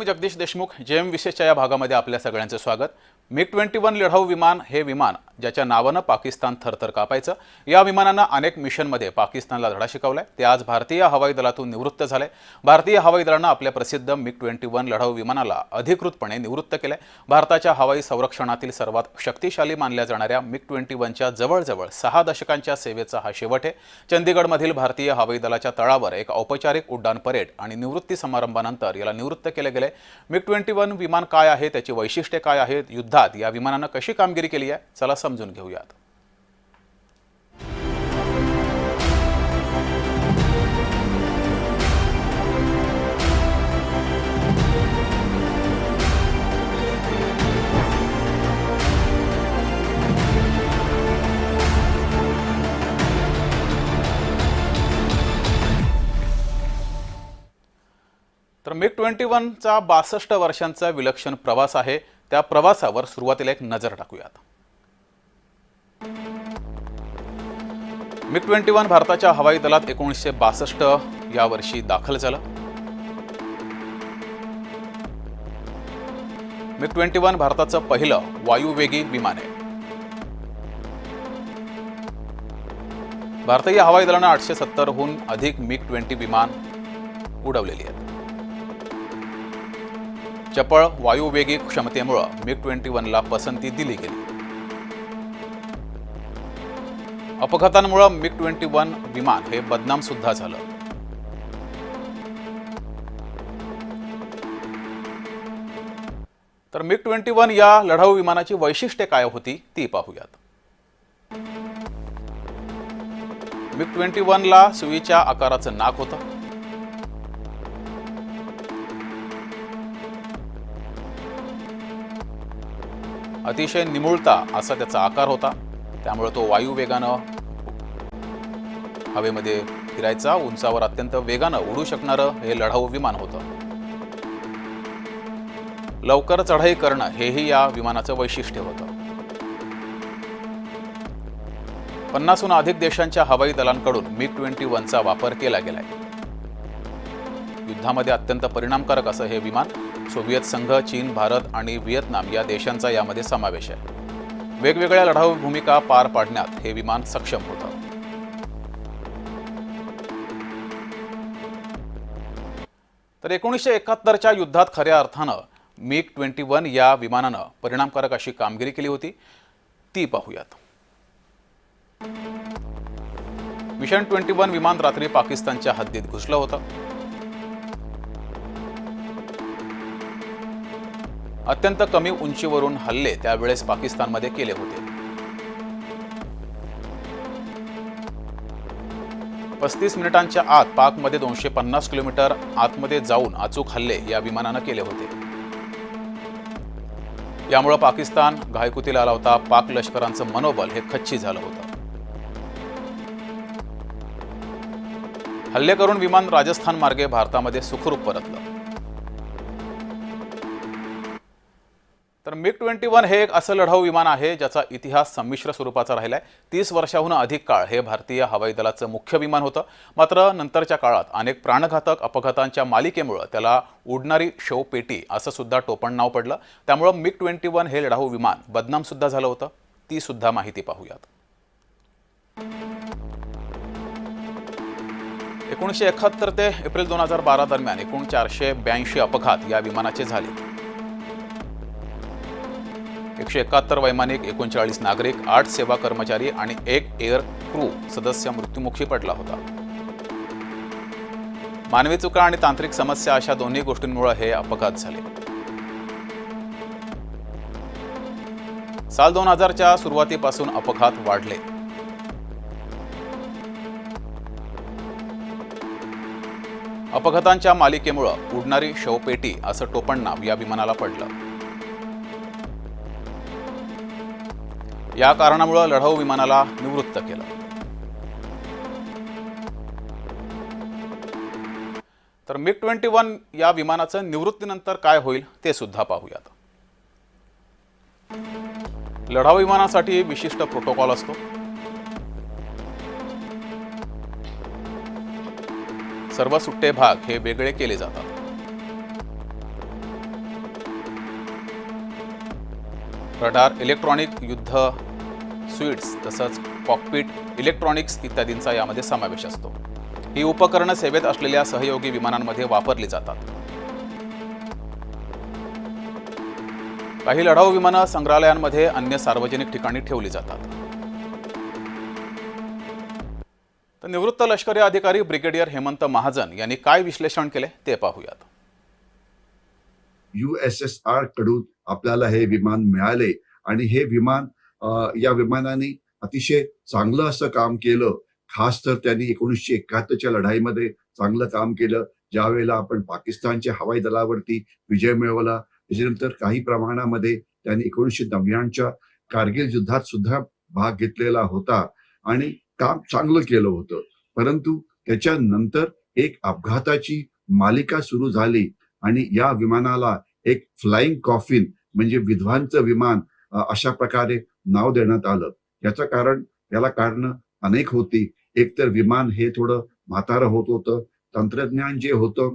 मी Jagdish Deshmukh JM विशेषच्या या भागामध्ये आपल्या सगळ्यांचे स्वागत। MiG-21 लढाऊ विमान हे विमान ज्याच्या नावाने पाकिस्तान थरथर कापायचं। या विमानाने अनेक मिशनमध्ये पाकिस्तानला धडा शिकवलाय। ते आज भारतीय हवाई दलातून निवृत्त झाले। भारतीय हवाई दलाने आपल्या प्रसिद्ध MiG-21 लढाऊ विमानाला अधिकृतपणे निवृत्त केले। भारताच्या हवाई संरक्षणातील सर्वात शक्तिशाली मानल्या जाणाऱ्या MiG-21च्या जवळजवळ 6 दशकांच्या सेवेचा हा शेवट आहे। चंदीगडमधील भारतीय हवाई दलाच्या तळावर एक औपचारिक उड्डाण परेड आणि निवृत्ती समारंभानंतर याला निवृत्त केले गेले। MiG-21 विमान काय आहे, त्याची वैशिष्ट्ये काय आहेत, युद्धात या विमानाने कशी कामगिरी केली आहे, चला समजून घेऊयात। तर MiG-21 चा 62 वर्षांचा विलक्षण प्रवास आहे। त्या प्रवासावर सुरुवातीला एक नजर टाकूयात। MiG-21 भारताच्या हवाई दलात 1962 या वर्षी दाखल झालं। MiG-21 भारताचं पहिलं वायुवेगी विमान आहे। भारतीय हवाई दलाने 870 हून अधिक MiG-20 विमान उडवलेली आहेत। चपळ वायुवेगी क्षमतेमुळे MiG-21 ला पसंती दिली गेली। अपघातांमुळे MiG-21 विमान हे बदनाम सुद्धा झालं। तर MiG-21 या लढाऊ विमानाची वैशिष्ट्ये काय होती ती पाहूयात। MiG-21 ला सुईच्या आकाराचं नाक होतं। अतिशय निमुळता असा त्याचा आकार होता, त्यामुळे तो वायू वेगाने हवेमध्ये फिरायचा। उंचावर अत्यंत वेगाने उडू शकणारं हे लढाऊ विमान होतं। लवकर चढाई करणं हेही या विमानाचं वैशिष्ट्य होतं। 50 हून अधिक देशांच्या हवाई दलांकडून MiG-21 चा वापर केला गेलाय। युद्धामध्ये अत्यंत परिणामकारक असं हे विमान सोव्हिएत संघ, चीन, भारत आणि व्हिएतनाम या देशांचा यामध्ये समावेश आहे। वेगवेगळ्या लढाऊ भूमिका पार पाडण्यात हे विमान सक्षम होतं। तर 1971 च्या युद्धात खऱ्या अर्थानं MiG-21 या विमानानं परिणामकारक अशी कामगिरी केली होती, ती पाहूयात। मिशन 21 विमान रात्री पाकिस्तानच्या हद्दीत घुसलं होतं। अत्यंत कमी उंचीवरून हल्ले त्यावेळेस पाकिस्तानमध्ये केले होते। 35 मिनिटांच्या आत पाकमध्ये 250 किलोमीटर आतमध्ये जाऊन अचूक हल्ले या विमानाने केले होते। यामुळे पाकिस्तान घायकुतीला आला होता। पाक लष्करांचं मनोबल हे खच्ची झालं होतं। हल्ले करून विमान राजस्थान मार्गे भारतामध्ये सुखरूप परतलं। तर MiG-21 हे एक असं लढाऊ विमान आहे ज्याचा इतिहास संमिश्र स्वरूपाचा राहिलाय। 30 वर्षांहून अधिक काळ हे भारतीय हवाई दलाचं मुख्य विमान होतं। मात्र नंतरच्या काळात अनेक प्राणघातक अपघातांच्या मालिकेमुळे त्याला उडणारी शवपेटी असं सुद्धा टोपण नाव पडलं। त्यामुळे MiG-21 हे लढाऊ विमान बदनाम सुद्धा झालं होतं, ती सुद्धा माहिती पाहूयात। 1971 ते एप्रिल 2012 दरम्यान एकूण 482 अपघात या विमानाचे झाले। 171 वैमानिक, 39 नागरिक, 8 सेवा कर्मचारी आणि 1 एअर क्रू सदस्य मृत्युमुखी पडला होता। मानवी चुका आणि तांत्रिक समस्या अशा दोन्ही गोष्टींमुळे हे अपघात झाले। साल 2000 च्या सुरुवातीपासून अपघात वाढले। अपघातांच्या मालिकेमुळे उडणारी शवपेटी असं टोपण नाव या विमानाला पडलं। या कारणामुळे लढाऊ विमानाला निवृत्त केलं। तर MiG-21 या विमानाचं निवृत्तीनंतर काय होईल ते सुद्धा पाहूयात। लढाऊ विमानासाठी विशिष्ट प्रोटोकॉल असतो। सर्व सुट्टे भाग हे वेगळे केले जातात। रडार, इलेक्ट्रॉनिक युद्ध स्वीट्स तसंच कॉकपिट, इलेक्ट्रॉनिक्स इत्यादींचा यामध्ये समावेश असतो. ही उपकरणं सेवेत असलेल्या सहयोगी विमानांमध्ये वापरली जातात. काही लढाऊ विमानं संग्रहालयांमध्ये अन्य सार्वजनिक ठिकाणी ठेवली जातात. तर निवृत्त लष्करी अधिकारी ब्रिगेडियर हेमंत महाजन यांनी काय विश्लेषण केले ते पाहूयात. USSR कडून आपल्याला हे विमान मिळाले आणि हे विमान या विमानाने अतिशय चांगलं असं काम केलं. खास तर त्यांनी 1971च्या लढाईमध्ये चांगलं काम केलं, ज्यावेळेला आपण पाकिस्तानच्या हवाई दलावरती विजय मिळवला. त्याच्यानंतर काही प्रमाणामध्ये त्यांनी 1999च्या कारगिल युद्धात सुद्धा भाग घेतलेला होता आणि काम चांगलं केलं होतं. परंतु त्याच्यानंतर एक अपघाताची मालिका सुरू झाली आणि या विमानाला एक फ्लाइंग कॉफिन म्हणजे विधवांचं विमान अशा प्रकारे नाव देण्यात आलं. याला कारण अनेक होती. एक तर विमान हे थोडं म्हातारं होत होतं, तंत्रज्ञान जे होतं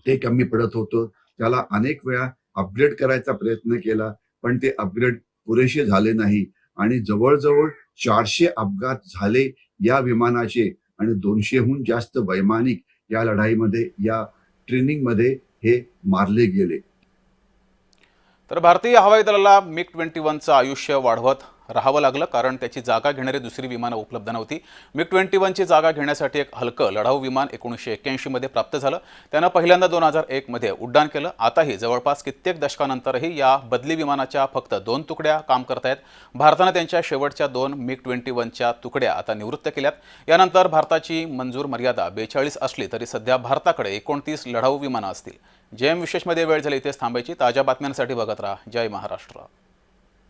ते कमी पडत होतं. त्याला अनेक वेळा अपग्रेड करायचा प्रयत्न केला, पण ते अपग्रेड पुरेसे झाले नाही आणि जवळजवळ 400 अपघात झाले या विमानाचे आणि 200हून जास्त वैमानिक या लढाईमध्ये, या ट्रेनिंगमध्ये हे मारले गेले. तर भारतीय हवाई दलाला MiG-21चं आयुष्य वाढवत राहावं लागलं, कारण त्याची जागा घेणारी दुसरी विमानं उपलब्ध नव्हती. MiG-21ची जागा घेण्यासाठी एक हलकं लढाऊ विमान 1981 मध्ये प्राप्त झालं. त्यानं पहिल्यांदा 2001 मध्ये उड्डाण केलं. आताही जवळपास कित्येक दशकानंतरही या बदली विमानाच्या फक्त 2 तुकड्या काम करतायत. भारतानं त्यांच्या शेवटच्या 2 MiG-21च्या तुकड्या आता निवृत्त केल्यात. यानंतर भारताची मंजूर मर्यादा 42 असली तरी सध्या भारताकडे 29 लढाऊ विमानं असतील. JM विशेषमध्ये वेळ झाली इथेच थांबायची. ताज्या बातम्यांसाठी बघत राहा जय महाराष्ट्र.